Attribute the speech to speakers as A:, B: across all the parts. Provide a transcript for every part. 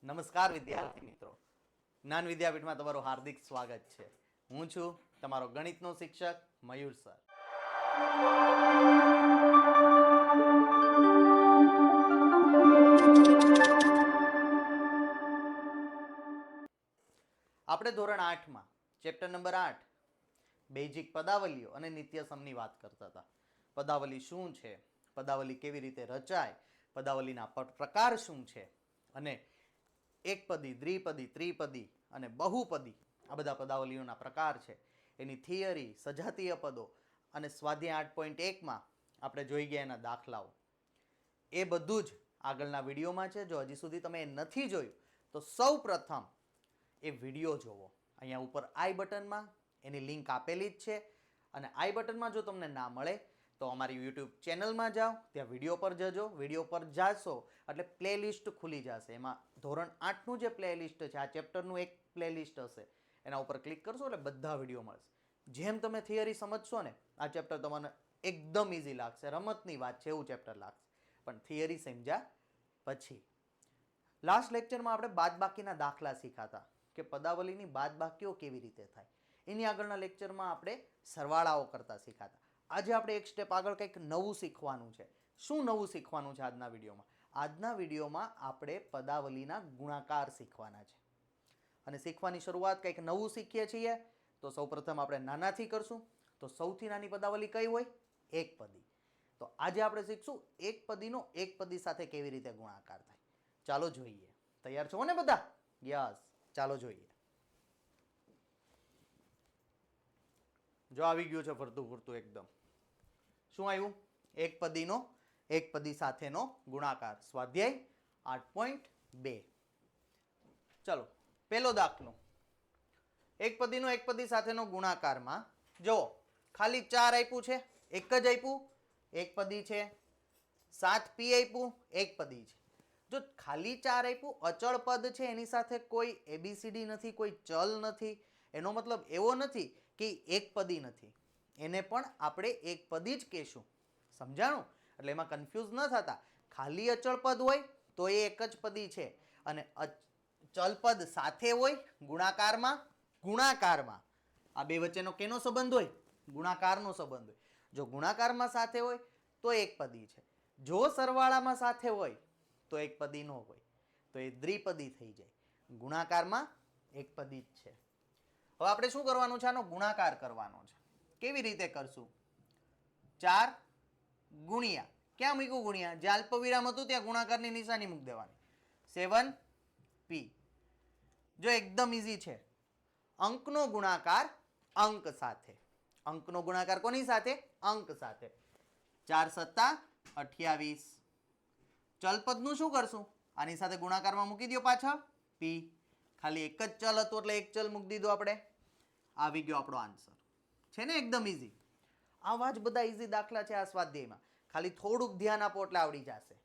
A: નમસ્કાર વિદ્યાર્થી મિત્રો, જ્ઞાન વિદ્યાપીઠમાં તમારું હાર્દિક સ્વાગત છે. હું છું તમારો ગણિતનો શિક્ષક મયુર સર. આપણે ધોરણ 8માં ચેપ્ટર નંબર 8 બેઝિક પદાવલીઓ અને નિત્યસમની વાત કરતા હતા. પદાવલી શું છે, પદાવલી કેવી રીતે રચાય, પદાવલીના પ્રકાર શું છે અને એકપદી, દ્વિપદી, ત્રિપદી અને બહુપદી આ બધા પદાવલીઓના પ્રકાર છે. એની થિયરી, સજાતીય પદો અને સ્વાધ્યાય 8.1માં આપણે જોઈ ગયા એના દાખલાઓ. એ બધું જ આગળના વિડીયોમાં છે. જો હજી સુધી તમે એ નથી જોયું તો સૌ પ્રથમ એ વિડીયો જોવો. અહીંયા ઉપર આઈ બટનમાં એની લિંક આપેલી જ છે અને આઈ બટનમાં જો તમને ના મળે તો અમારી યુટ્યુબ ચેનલમાં જાઓ, ત્યાં વિડીયો પર જજો. વિડીયો પર જાશો એટલે પ્લેલિસ્ટ ખુલી જશે. એમાં ધોરણ 8નું જે પ્લેલિસ્ટ છે, આ ચેપ્ટરનું એક પ્લેલિસ્ટ હશે, એના ઉપર ક્લિક કરશો એટલે બધા વિડીયો મળશે. જેમ તમે થિયરી સમજશો ને, આ ચેપ્ટર તમને એકદમ ઇઝી લાગશે. રમતની વાત છે એવું ચેપ્ટર લાગશે, પણ થિયરી સમજ્યા પછી. લાસ્ટ લેક્ચરમાં આપણે બાદબાકીના દાખલા શીખાતા કે પદાવલીની બાદબાકીઓ કેવી રીતે થાય. એની આગળના લેક્ચરમાં આપણે સરવાળાઓ કરતા શીખાતા. આજે આપણે એક સ્ટેપ આગળ કંઈક નવું શીખવાનું છે. શું નવું શીખવાનું છે આજના વિડીયોમાં? આજના વિડીયોમાં આપણે પદાવલીના ગુણાકાર શીખવાના છે. અને શીખવાની શરૂઆત કંઈક નવું શીખીએ છીએ તો સૌપ્રથમ આપણે નાનાથી કરશું. તો સૌથી નાની પદાવલી કઈ હોય? એકપદી. તો આજે આપણે શીખશું એકપદીનો એકપદી સાથે કેવી રીતે ગુણાકાર થાય. ચાલો જોઈએ. તૈયાર છો ને બધા? યસ, ચાલો જોઈએ. જો આવી ગયું છે ફરતું ફરતું એકદમ. શું આવ્યું? એકપદીનો એકપદી સાથેનો ગુણાકાર, સ્વાધ્યાય 8.2. ચલો, પહેલો દાખલો. એકપદીનો એકપદી સાથેનો ગુણાકારમાં જો ખાલી 4 આપ્યું છે, એક જ આપ્યું, એકપદી છે. 7p આપ્યું, એકપદી છે. જો ખાલી 4 આપ્યું, અચળ પદ છે, એની સાથે કોઈ એબીસીડી નથી, કોઈ ચલ નથી, એનો મતલબ એવો નથી કે એકપદી નથી. એને પણ આપણે એકપદી જ કહેશું. સમજાણું? એટલે એમાં કન્ફ્યુઝ ન થતા. ખાલી અચળ પદ હોય તો એ એક જ પદી છે, અને ચલ પદ સાથે હોય ગુણાકારમાં આ બે વચ્ચેનો કેનો સંબંધ હોય? ગુણાકારનો સંબંધ હોય. જો ગુણાકારમાં સાથે હોય તો એકપદી છે. જો સરવાળામાં સાથે હોય તો એકપદી ન હોય, તો એ દ્વિપદી થઈ જાય. ગુણાકારમાં એકપદી જ છે. હવે આપણે શું કરવાનું છે? આનો ગુણાકાર કરવાનો છે. કેવી રીતે કરશું? 4 ગુણ્યા, ક્યાં મૂક્યું ગુણ્યા? જ્યાં અલ્પવિરામ હતું ત્યાં ગુણાકારની નિશાની મૂકી દેવાની. 7p. જો એકદમ ઈઝી છે. અંકનો ગુણાકાર અંક સાથે. અંકનો ગુણાકાર કોની સાથે? અંક સાથે. 4 સત્તા 28. ચલપદનું શું કરશું? આની સાથે ગુણાકારમાં મૂકી દો પાછળ p. ખાલી એક જ ચલ હતું એટલે એક ચલ મૂકી દીધો આપણે. આવી ગયો આપણો આન્સર. છે ને એકદમ ઈઝી. આવા જ બધા ઈઝી દાખલા છે આ સ્વાધ્યાયમાં. ખાલી થોડુંક ધ્યાન આપો એટલે આવડી જશે.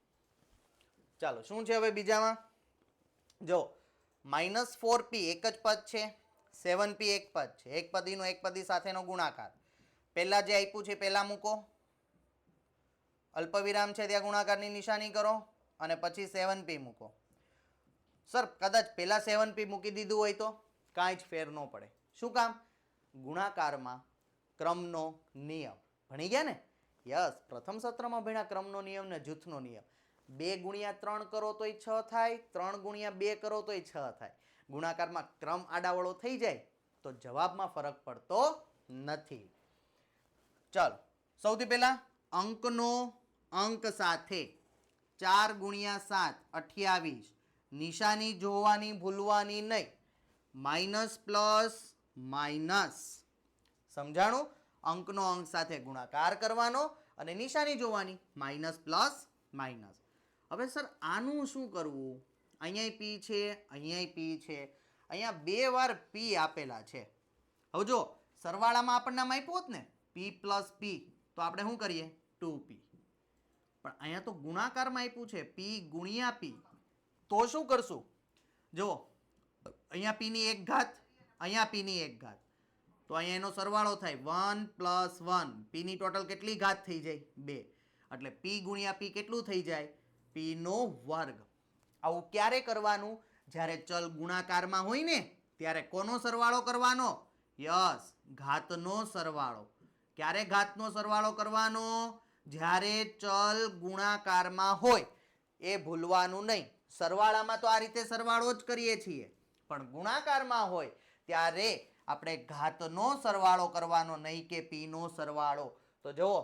A: ચાલો, શું છે હવે બીજામાં? જો -4p એક જ પદ છે, 7p એક પદ છે. એકપદીનો એકપદી સાથેનો ગુણાકાર. પહેલા જે આપ્યું છે પહેલા મૂકો, અલ્પવિરામ છે ત્યાં ગુણાકારની નિશાની કરો, અને પછી 7p મૂકો. સર કદાચ પહેલા 7p મૂકી દીધું હોય તો કાંઈ જ ફેર ન પડે. શું કામ? ગુણાકારમાં ક્રમનો નિયમ ભણી ગયા ને? યસ, પ્રથમ સત્રમાં ભણ્યા ક્રમનો નિયમ ને જૂથનો નિયમ. 2 ગુણ્યા 3 કરો તોય 6 થાય, 3 ગુણ્યા 2 કરો તોય 6 થાય. ગુણાકારમાં ક્રમ આડાવળો થઈ જાય તો જવાબમાં ફરક પડતો નથી. ચાલો, સૌથી પહેલા અંકનો અંક સાથે 4 ગુણ્યા 7 28. નિશાની જોવાની ભૂલવાની નહીં. Minus plus minus. સમજાણું? અંકનો અંક સાથે ગુણાકાર કરવાનો અને નિશાની જોવાની માઇનસ પ્લસ માઇનસ. હવે સર આનું શું કરવું? અહીંયા p છે, અહીંયા p છે, અહીંયા 2 વાર p આપેલા છે. હવે જો સરવાળામાં આપણને આમ આપ્યું હોત ને p પ્લસ p તો આપણે શું કરીએ? 2p. પણ અહીંયા તો ગુણાકારમાં આપ્યું છે p ગુણ્યા p. તો શું કરશું? જો અહીંયા p ની 1 ઘાત, અહીંયા p ની 1 ઘાત, તો અહીંયા એનો સરવાળો થાય 1 + 1. p ની ટોટલ કેટલી ઘાત થઈ જાય? 2. એટલે p ગુણ્યા p કેટલું થઈ જાય? p નો વર્ગ. આવું ક્યારે કરવાનું? જ્યારે ચલ ગુણાકારમાં હોય ને ત્યારે કોનો સરવાળો કરવાનો? યસ, ઘાતનો સરવાળો. ક્યારે ઘાતનો સરવાળો કરવાનો? જ્યારે ચલ ગુણાકારમાં હોય. એ ભૂલવાનું નહીં. સરવાળામાં તો આ રીતે સરવાળો જ કરીએ છીએ, પણ ગુણાકારમાં હોય ત્યારે આપણે ઘાતનો સરવાળો કરવાનો, નહીં કે પી નો સરવાળો. તો જુઓ,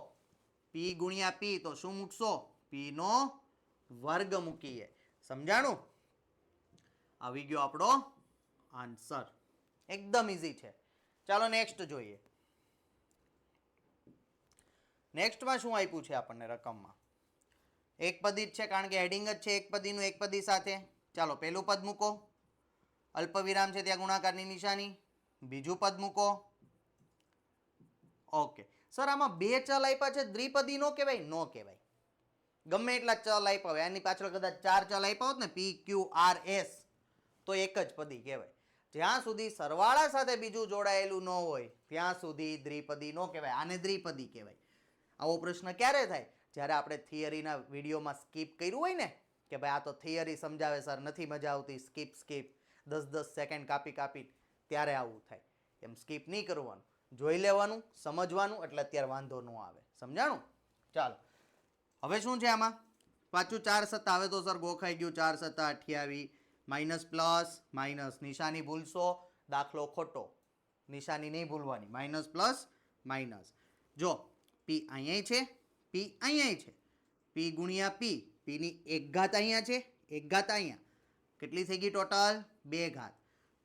A: પી ગુણ્યા પી તો શું મૂકશો? પી નો વર્ગ મૂકીએ. સમજાણું? આવી ગયો આપણો આન્સર. એકદમ ઈઝી છે. ચાલો નેક્સ્ટ જોઈએ. નેક્સ્ટમાં શું આપ્યું છે આપણને રકમમાં? એક પદી જ છે, કારણ કે હેડિંગ જ છે એક પદીનું એક પદી સાથે. ચાલો પહેલું પદ મૂકો, અલ્પ વિરામ છે ત્યાં ગુણાકારની નિશાની. બીજું પદ મૂકો. ઓકે સર, આમાં બે ચલ આપ્યા છે, દ્વિપદી નો કહેવાય? નો કહેવાય. ગમે એટલા ચલ આપ્યા હોય, એની પાછળ કદાચ 4 ચલ આપ્યા હોત ને, પી ક્યુ આર એસ, તો એક જ પદી કહેવાય. જ્યાં સુધી સરવાળા સાથે બીજું જોડાયેલું ન હોય ત્યાં સુધી દ્વિપદી નો કહેવાય. આને દ્વિપદી કહેવાય. આવો પ્રશ્ન ક્યારે થાય? જ્યારે આપણે થિયરીના વિડીયોમાં સ્કીપ કર્યું હોય ને, કે ભાઈ આ તો થિયરી સમજાવે સર, નથી મજા આવતી, સ્કીપ 10 સેકન્ડ કાપી, ત્યારે આવું થાય. એમ સ્કીપ નહીં કરવાનું, જોઈ લેવાનું, સમજવાનું, એટલે અત્યારે વાંધો ન આવે. સમજાણું? ચાલો હવે શું છે આમાં? પાછું 4 સત્તા. હવે તો સર ગોખાઈ ગયું. 4 સત્તા 28. માઇનસ પ્લસ માઇનસ, નિશાની ભૂલશો દાખલો ખોટો. નિશાની નહીં ભૂલવાની. Minus plus minus. જો પી અહીંયા છે, પી અહીંયા છે. પી ગુણ્યા પી, પીની એક ઘાત અહીંયા છે, એક ઘાત અહીંયા. કેટલી થઈ ગઈ ટોટલ? 2 ઘાત.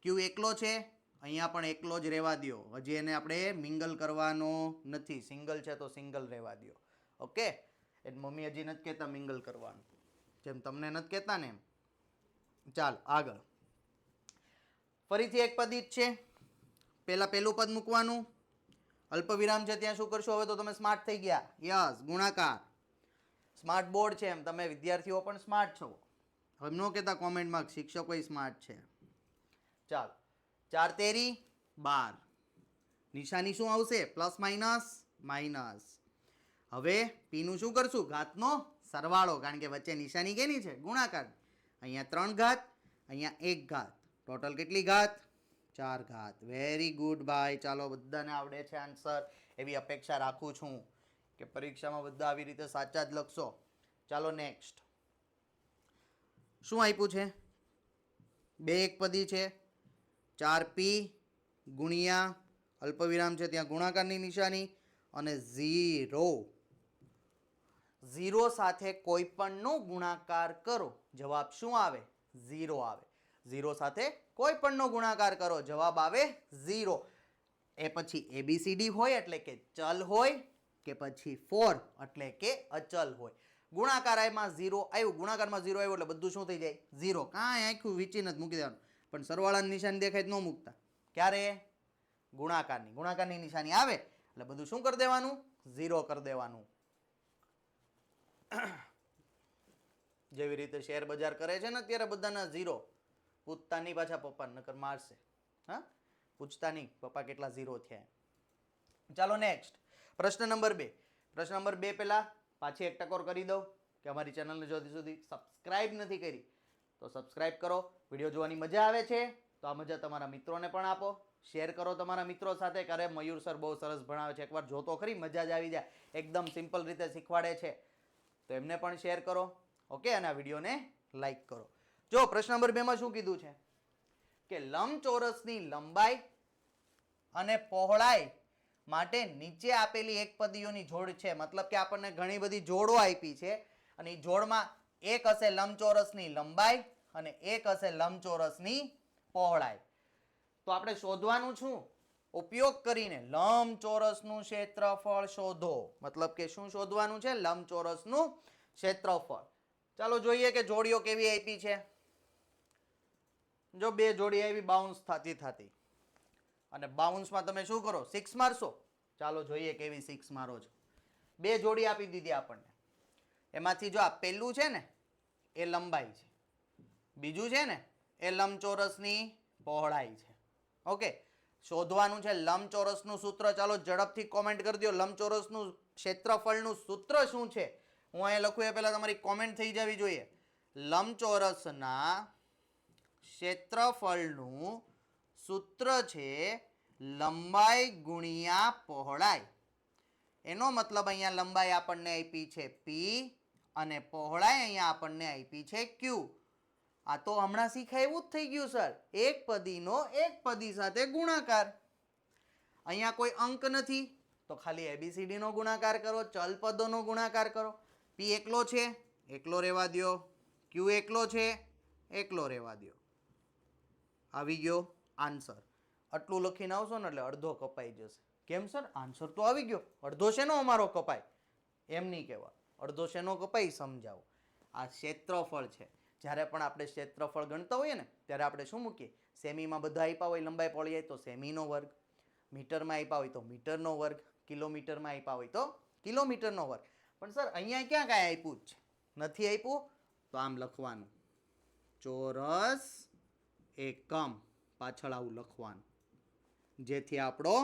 A: ક્યુ એકલો છે, અહીંયા પણ એકલો જ રહેવા દો. હજી એને આપણે મિંગલ કરવાનો નથી. સિંગલ છે તો સિંગલ રહેવા દો. ઓકે, એટલે મમ્મી હજી નથી કહેતા મિંગલ કરવાનું, જેમ તમને નથી કહેતા ને એમ. ચાલો આગળ. ફરીથી એક પદી જ છે. પહેલું પદ મૂકવાનું. અલ્પ વિરામ છે ત્યાં શું કરશો? હવે તો તમે સ્માર્ટ થઈ ગયા. યસ, ગુણાકાર. સ્માર્ટ બોર્ડ છે, એમ તમે વિદ્યાર્થીઓ પણ સ્માર્ટ છો. હવે ન કહેતા કોમેન્ટમાં શિક્ષકો સ્માર્ટ છે. ચાલો, 4 તેરી 12. નિશાની શું આવશે? Plus minus minus. હવે પી નું શું કરશું? ઘાતનો સરવાળો, કારણ કે વચ્ચે નિશાની કેની છે? ગુણાકાર. અહીંયા 3 ઘાત, અહીંયા 1 ઘાત. ટોટલ કેટલી ઘાત? 4 ઘાત. વેરી ગુડ ભાઈ. ચાલો, બધાને આવડે છે આન્સર, એવી અપેક્ષા રાખું છું કે પરીક્ષામાં બધા આવી રીતે સાચા જ લખશો. ચાલો નેક્સ્ટ. શું આપ્યું છે? 2 એક પદી છે. 4p ગુણ્યા અલ્પ વિરામ છે ત્યાં ગુણાકારની નિશાની અને 0. 0 સાથે કોઈ પણનો ગુણાકાર કરો, જવાબ શું આવે? 0 આવે. 0 સાથે કોઈ પણનો ગુણાકાર કરો, જવાબ આવે 0. એ પછી ABCD હોય એટલે કે ચલ હોય, કે પછી 4 એટલે કે અચલ હોય. ગુણાકારમાં 0 આવ્યું, ગુણાકારમાં 0 આવ્યું એટલે બધું શું થઈ જાય? 0. કાંઈ આખું વિચીને જ મૂકી દેવાનું. પણ સરવાળાની નિશાની દેખાય ન મૂકતા. ક્યારે? ગુણાકારની નિશાની આવે એટલે બધું શું કરી દેવાનું? 0 કરી દેવાનું. જેવી રીતે શેર બજાર કરે છે ને અત્યારે બધાના 0. પૂછતા નહીં પાછા પપ્પા, નકર મારશે. હા, પૂછતા નહીં પપ્પા કેટલા 0 થયા. ચાલો નેક્સ્ટ. પ્રશ્ન નંબર 2. પ્રશ્ન નંબર 2 પહેલા પાછી એક ટકોર કરી દઉં કે અમારી ચેનલને જો સુધી સબસ્ક્રાઇબ નથી કરી તો સબસ્ક્રાઇબ કરો. વિડીયો જોવાની મજા આવે છે તો આ મજા તમારા મિત્રોને પણ આપો. શેર કરો તમારા મિત્રો સાથે. કરે મયુર સર બહુ સરસ ભણાવે છે, એકવાર જોતો ખરી, મજા જ આવી જાય. એકદમ સિમ્પલ રીતે શીખવાડે છે, તો એમને પણ શેર કરો. ઓકે, અને આ વિડીયોને લાઈક કરો. જો પ્રશ્ન નંબર 2 માં શું કીધું છે કે લંબચોરસની લંબાઈ અને પહોળાઈ માટે નીચે આપેલી એક પદીઓની જોડ છે. મતલબ કે આપણને ઘણી બધી જોડો આપી છે અને એ જોડમાં એક હશે લંબચોરસની લંબાઈ અને એક હશે લંબચોરસની પહોળાઈ. તો આપણે શોધવાનું શું? ઉપયોગ કરીને લંબચોરસનું ક્ષેત્રફળ શોધો. મતલબ કે શું શોધવાનું છે? લંબચોરસનું ક્ષેત્રફળ. ચાલો જોઈએ કે જોડીઓ કેવી આપી છે. જો 2 જોડી આવી બાઉન્સ થતી અને બાઉન્સમાં તમે શું કરો? 6 મારશો. ચાલો જોઈએ કેવી 6 મારો છો. 2 જોડી આપી દીધી આપણને. એમાંથી જો આ પહેલું છે ને એ લંબાઈ છે, બીજું છે ને એ લંબચોરસની પહોળાઈ છે. ઓકે, શોધવાનું છે લંબચોરસનું સૂત્ર. ચાલો ઝડપથી કોમેન્ટ કરી દો. લંબચોરસનું ક્ષેત્રફળનું સૂત્ર શું છે? હું અહીંયા લખું એ પહેલા તમારી કોમેન્ટ થઈ જવી જોઈએ. લંબચોરસના ક્ષેત્રફળનું સૂત્ર છે લંબાઈ ગુણ્યા પહોળાઈ. એનો મતલબ અહીંયા લંબાઈ આપણને આપી છે p અને પહોળાઈ અહીંયા આપણને આપી છે q. આ તો હમણાં શીખાય એવું જ થઈ ગયું સર. એક પદીનો એક પદી સાથે ગુણાકાર. અહીંયા કોઈ અંક નથી તો ખાલી ABCD નો ગુણાકાર કરો, ચલ પદોનો ગુણાકાર કરો. p એકલો છે, એકલો રહેવા દો. q એકલો છે, એકલો રહેવા દો. આવી ગયો આન્સર. આટલું લખીને આવશો ને એટલે અડધો કપાઈ જશે. કેમ સર? આન્સર તો આવી ગયો. અડધો શેનો અમારો કપાય? એમ નહીં કહેવા. અડધો શેનો કપાઈ સમજાવો. આ ક્ષેત્રફળ છે. જ્યારે પણ આપણે ક્ષેત્રફળ ગણતા હોઈએ ને ત્યારે આપણે શું મૂકીએ? સેમીમાં બધા આપ્યા હોય લંબાઈ પહોળાઈ તો સેમીનો વર્ગ, મીટરમાં આપ્યા હોય તો મીટરનો વર્ગ, કિલોમીટરમાં આપ્યા હોય તો કિલોમીટરનો વર્ગ. પણ સર અહીંયા ક્યાં કાંઈ આપ્યું જ છે? નથી આપ્યું તો આમ લખવાનું ચોરસ એકમ, પાછળ આવું લખવાનું, જેથી આપણો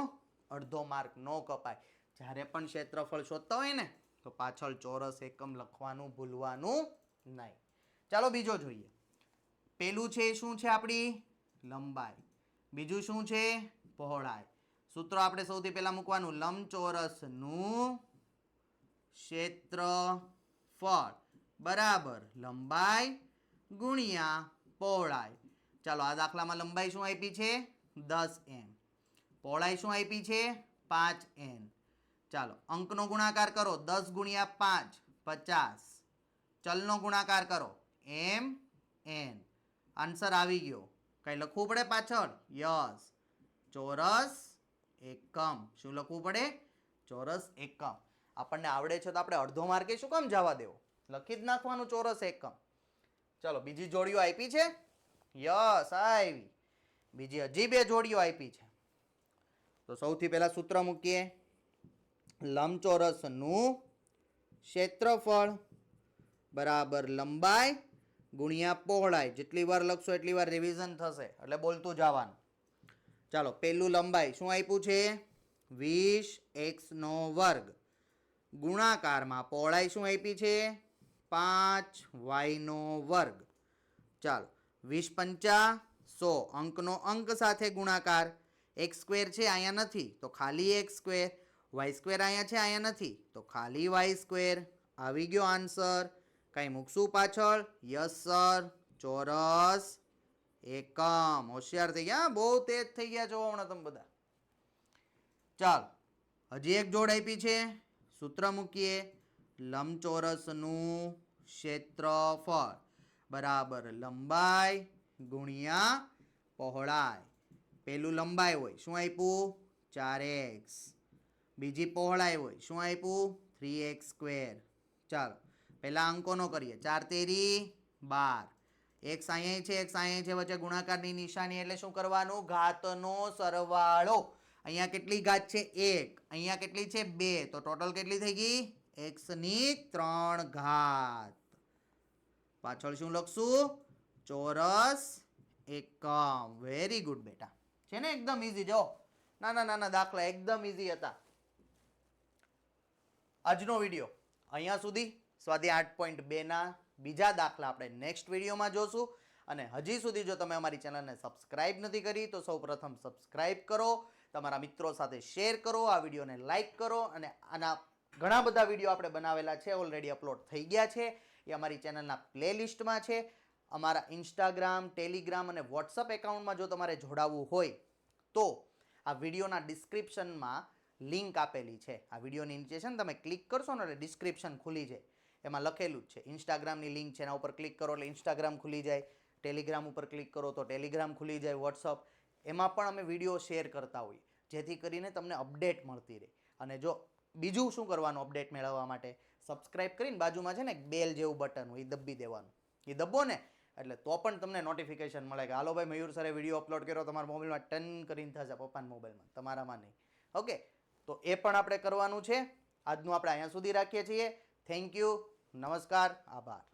A: અડધો માર્ક ન કપાય. જ્યારે પણ ક્ષેત્રફળ શોધતા હોય ને તો પાછળ ચોરસ એકમ લખવાનું ભૂલવાનું નહીં. ચાલો બીજો જોઈએ. પેલું છે શું છે આપણી લંબાઈ, બીજું શું છે પહોળાઈ. સૂત્ર આપણે સૌથી પહેલા મૂકવાનું લંબચોરસનું ક્ષેત્રફળ બરાબર લંબાઈ ગુણ્યા પહોળાઈ. ચાલો આ દાખલામાં લંબાઈ શું આપી છે 10 m, પહોળાઈ શું આપી છે 5 n. ચાલો અંકનો ગુણાકાર કરો 10 ગુણ્યા 5 50. ચલનો ગુણાકાર કરો m n. આન્સર આવી ગયો. કઈ લખવું પડે પાછળ? યસ, ચોરસ એકમ. શું લખવું પડે? ચોરસ એકમ. આપણને આવડે છે તો આપણે અડધો માર્કે શું કામ જવા દેવો? લખી જ નાખવાનું ચોરસ એકમ. ચલો બીજી જોડીઓ આપી છે? યસ આવી. બીજી હજી 2 જોડીઓ આપી છે. તો સૌથી પહેલા સૂત્ર મૂકીએ લંબચોરસનું ક્ષેત્રફળ બરાબર લંબાઈ ગુણ્યા પહોળાઈ. જેટલી વાર લખશો એટલી વાર રિવિઝન થશે એટલે બોલતું જવાનું. ચાલો પહેલું લંબાઈ શું આપ્યું છે 20x નો વર્ગ ગુણાકારમાં પહોળાઈ શું આપી છે 5y નો વર્ગ. ચાલો 20 × 100 અંકનો અંક સાથે ગુણાકાર. x સ્ક્વેર છે અહીંયા નથી તો ખાલી x સ્ક્વેર, y સ્ક્વેર અહીંયા છે અહીંયા નથી તો ખાલી y સ્ક્વેર. આવી ગયો આન્સર. કઈ મૂકશું પાછળ? યસ સર, ચોરસ એકમ. હોશિયાર થઈ ગયા, બહુ તેજ થઈ ગયા જો હમણાં તમે બધા. ચાલો હજી એક જોડ આપી છે. સૂત્ર મૂકીએ લંબચોરસનું ક્ષેત્રફળ બરાબર લંબાઈ ગુણ્યા પહોળાઈ. પેલું લંબાઈ હોય શું આપ્યું 4x, બીજી પહોળાઈ હોય શું આપ્યું 3x સ્ક્વેર. ચાલો પહેલા અંકોનો કરીએ. 4 તેરી 12. x અહીંયા છે x અહીંયા છે, વચ્ચે ગુણાકારની નિશાની એટલે શું કરવાનું? ઘાતનો સરવાળો. અહીંયા કેટલી ઘાત છે 1, અહીંયા કેટલી છે 2, તો ટોટલ કેટલી થઈ ગઈ x ની 3 ઘાત. પાછળ શું લખશું? ચોરસ એકમ. વેરી ગુડ બેટા. છે ને એકદમ ઈઝી. જો નાના નાના દાખલા એકદમ ઈઝી હતા. આજનો વિડીયો અહીંયા સુધી. સ્વાધ્યાય 8.2 ના બીજા દાખલા આપણે નેક્સ્ટ વિડીયોમાં જોશું. અને હજી સુધી જો તમે અમારી ચેનલને સબસ્ક્રાઇબ નથી કરી તો સૌપ્રથમ સબસ્ક્રાઇબ કરો, તમારા મિત્રો સાથે શેર કરો, આ વિડીયોને લાઈક કરો. અને આના ઘણા બધા વિડીયો આપણે બનાવેલા છે, ઓલરેડી અપલોડ થઈ ગયા છે. એ અમારી ચેનલના પ્લેલિસ્ટમાં છે. અમારા ઇન્સ્ટાગ્રામ, ટેલિગ્રામ અને વોટ્સઅપ એકાઉન્ટમાં જો તમારે જોડાવવું હોય તો આ વિડીયોના ડિસ્ક્રિપ્શનમાં લિંક આપેલી છે. આ વિડીયોની નીચે છે ને તમે ક્લિક કરશો ને એટલે ડિસ્ક્રિપ્શન ખુલી જાય. એમાં લખેલું જ છે ઇન્સ્ટાગ્રામની લિંક છે, એના ઉપર ક્લિક કરો એટલે ઇન્સ્ટાગ્રામ ખુલી જાય. ટેલિગ્રામ ઉપર ક્લિક કરો તો ટેલિગ્રામ ખુલી જાય. વોટ્સઅપ એમાં પણ અમે વિડીયો શેર કરતા હોઈએ જેથી કરીને તમને અપડેટ મળતી રહે. અને જો બીજું શું કરવાનું અપડેટ મેળવવા માટે? સબસ્ક્રાઇબ કરીને બાજુમાં છે ને એક બેલ જેવું બટન હોય એ દબી દેવાનું. એ દબો ને એટલે તો પણ તમને નોટિફિકેશન મળે કે હાલો ભાઈ મયુર સરે વિડીયો અપલોડ કર્યો, તમારા મોબાઈલમાં ટન કરીને થશે, પપ્પાના મોબાઈલમાં, તમારામાં નહીં. ઓકે, તો એ પણ આપણે કરવાનું છે. આજનું આપણે અહીંયા સુધી રાખીએ છીએ. થેન્ક યુ, નમસ્કાર, આભાર.